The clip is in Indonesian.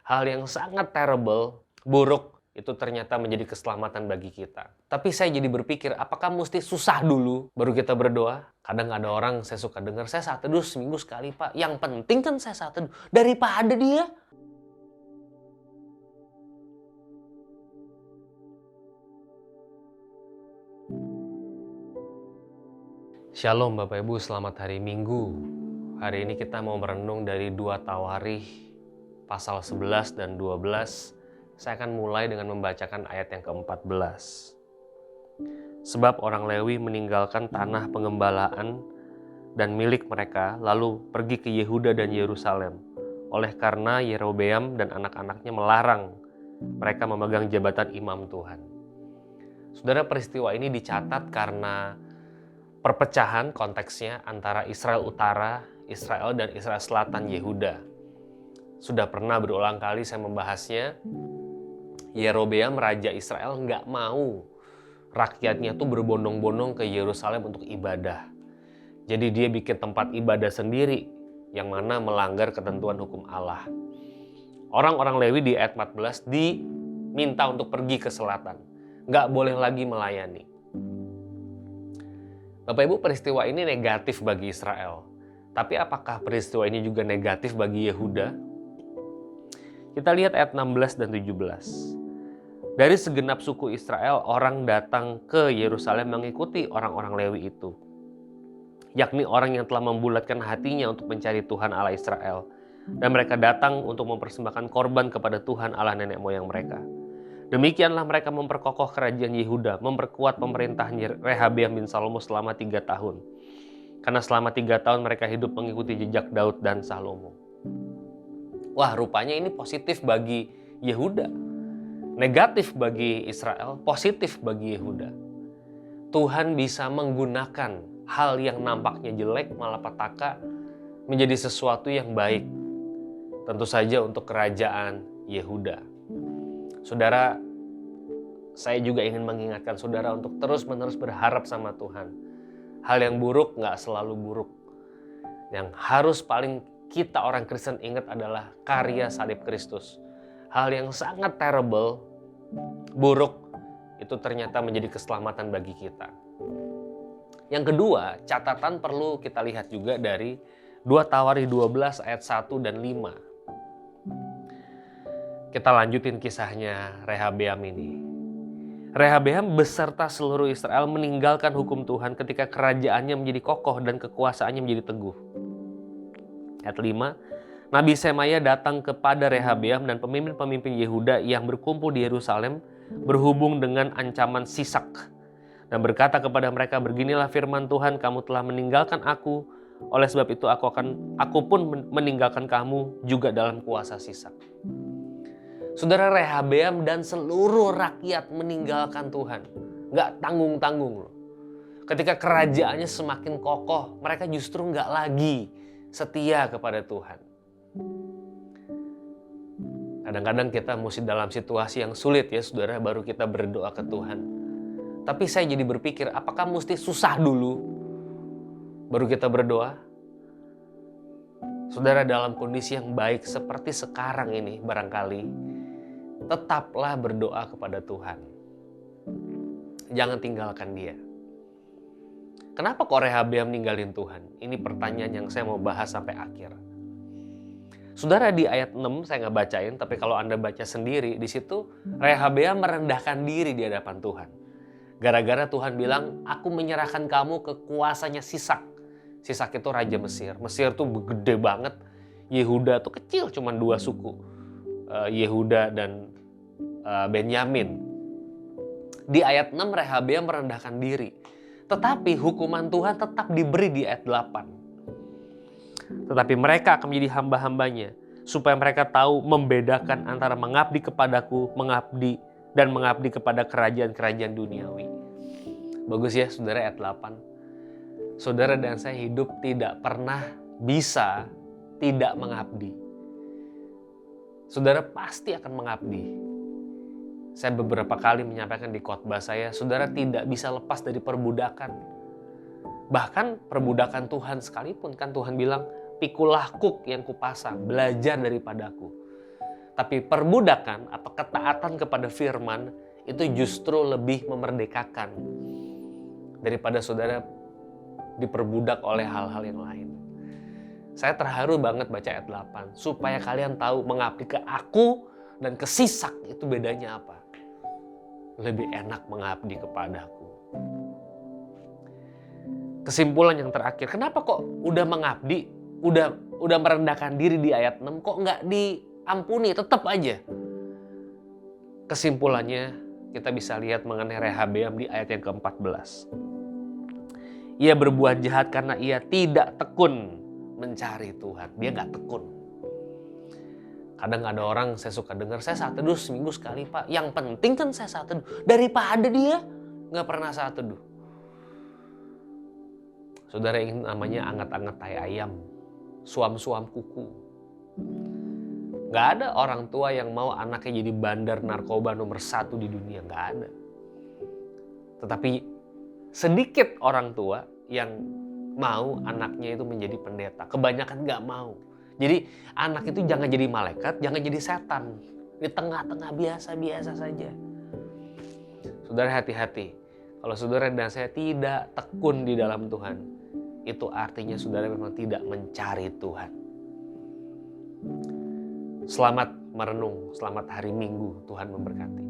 hal yang sangat terrible, buruk, itu ternyata menjadi keselamatan bagi kita. Tapi saya jadi berpikir, apakah mesti susah dulu baru kita berdoa? Kadang ada orang saya suka dengar, saya saat teduh seminggu sekali Pak. Yang penting kan saya saat teduh, daripada dia. Shalom Bapak Ibu, selamat hari Minggu. Hari ini kita mau merenung dari 2 Tawarikh pasal 11 dan 12. Saya akan mulai dengan membacakan ayat yang ke-14. Sebab orang Lewi meninggalkan tanah pengembalaan dan milik mereka, lalu pergi ke Yehuda dan Yerusalem. Oleh karena Yerobeam dan anak-anaknya melarang mereka memegang jabatan imam Tuhan. Saudara, peristiwa ini dicatat karena perpecahan konteksnya antara Israel Utara, Israel dan Israel Selatan Yehuda. Sudah pernah berulang kali saya membahasnya. Yerobeam Raja Israel nggak mau rakyatnya tuh berbondong-bondong ke Yerusalem untuk ibadah. Jadi dia bikin tempat ibadah sendiri yang mana melanggar ketentuan hukum Allah. Orang-orang Lewi di ayat 14 diminta untuk pergi ke selatan. Nggak boleh lagi melayani. Bapak Ibu, peristiwa ini negatif bagi Israel. Tapi apakah peristiwa ini juga negatif bagi Yehuda? Kita lihat ayat 16 dan 17. Dari segenap suku Israel, orang datang ke Yerusalem mengikuti orang-orang Lewi itu, yakni orang yang telah membulatkan hatinya untuk mencari Tuhan Allah Israel. Dan mereka datang untuk mempersembahkan korban kepada Tuhan Allah nenek moyang mereka. Demikianlah mereka memperkokoh kerajaan Yehuda, memperkuat pemerintahan Rehabeam bin Salomo selama 3 tahun. Karena selama 3 tahun mereka hidup mengikuti jejak Daud dan Salomo. Wah, rupanya ini positif bagi Yehuda. Negatif bagi Israel, positif bagi Yehuda. Tuhan bisa menggunakan hal yang nampaknya jelek, malapetaka, menjadi sesuatu yang baik. Tentu saja untuk kerajaan Yehuda. Saudara, saya juga ingin mengingatkan saudara untuk terus-menerus berharap sama Tuhan. Hal yang buruk nggak selalu buruk. Yang harus paling kita orang Kristen ingat adalah karya salib Kristus. Hal yang sangat terrible, buruk, itu ternyata menjadi keselamatan bagi kita. Yang kedua, catatan perlu kita lihat juga dari 2 Tawarikh 12 ayat 1 dan 5. Kita lanjutin kisahnya Rehabeam ini. Rehabeam beserta seluruh Israel meninggalkan hukum Tuhan ketika kerajaannya menjadi kokoh dan kekuasaannya menjadi teguh. Ayat 5, Nabi Semaya datang kepada Rehabeam dan pemimpin-pemimpin Yehuda yang berkumpul di Yerusalem berhubung dengan ancaman Sisak dan berkata kepada mereka, beginilah firman Tuhan, kamu telah meninggalkan aku, oleh sebab itu aku pun meninggalkan kamu juga dalam kuasa Sisak. Saudara, Rehabeam dan seluruh rakyat meninggalkan Tuhan. Nggak tanggung-tanggung loh. Ketika kerajaannya semakin kokoh, mereka justru nggak lagi setia kepada Tuhan. Kadang-kadang kita mesti dalam situasi yang sulit ya saudara, baru kita berdoa ke Tuhan. Tapi saya jadi berpikir, apakah mesti susah dulu baru kita berdoa? Saudara, dalam kondisi yang baik seperti sekarang ini barangkali, tetaplah berdoa kepada Tuhan. Jangan tinggalkan dia. Kenapa kok Rehabeam ninggalin Tuhan? Ini pertanyaan yang saya mau bahas sampai akhir. Saudara, di ayat 6 saya nggak bacain, tapi kalau Anda baca sendiri, di situ Rehabeam merendahkan diri di hadapan Tuhan. Gara-gara Tuhan bilang, aku menyerahkan kamu ke kuasanya Sisak. Sisak itu raja Mesir. Mesir tuh gede banget. Yehuda tuh kecil, cuma 2 suku. Yehuda dan Benyamin. Di ayat 6 Rehabeam merendahkan diri. Tetapi hukuman Tuhan tetap diberi di ayat 8. Tetapi mereka akan menjadi hamba-hambanya, supaya mereka tahu membedakan antara mengabdi kepadaku, mengabdi kepada kerajaan-kerajaan duniawi. Bagus ya saudara, ayat 8. Saudara dan saya hidup tidak pernah bisa tidak mengabdi. Saudara pasti akan mengabdi. Saya beberapa kali menyampaikan di khotbah saya, saudara tidak bisa lepas dari perbudakan. Bahkan perbudakan Tuhan sekalipun, kan Tuhan bilang, pikulah kuk yang kupasang, belajar daripadaku. Tapi perbudakan atau ketaatan kepada firman itu justru lebih memerdekakan daripada saudara diperbudak oleh hal-hal yang lain. Saya terharu banget baca ayat 8. Supaya kalian tahu mengabdi ke aku dan ke Sisak itu bedanya apa. Lebih enak mengabdi kepadaku. Kesimpulan yang terakhir, kenapa kok udah mengabdi, udah merendahkan diri di ayat 6, kok nggak diampuni, tetap aja. Kesimpulannya kita bisa lihat mengenai Rehabeam di ayat yang ke-14. Ia berbuat jahat karena ia tidak tekun mencari Tuhan. Dia nggak tekun. Kadang ada orang saya suka dengar, saya saat teduh seminggu sekali Pak. Yang penting kan saya saat teduh. Daripada dia nggak pernah saat teduh. Saudara ingin namanya anget-anget tai ayam. Suam-suam kuku. Nggak ada orang tua yang mau anaknya jadi bandar narkoba nomor 1 di dunia. Nggak ada. Tetapi sedikit orang tua yang mau anaknya itu menjadi pendeta. Kebanyakan nggak mau. Jadi anak itu jangan jadi malaikat, jangan jadi setan. Di tengah-tengah biasa-biasa saja. Saudara hati-hati. Kalau saudara dan saya tidak tekun di dalam Tuhan, itu artinya saudara memang tidak mencari Tuhan. Selamat merenung, selamat hari Minggu, Tuhan memberkati.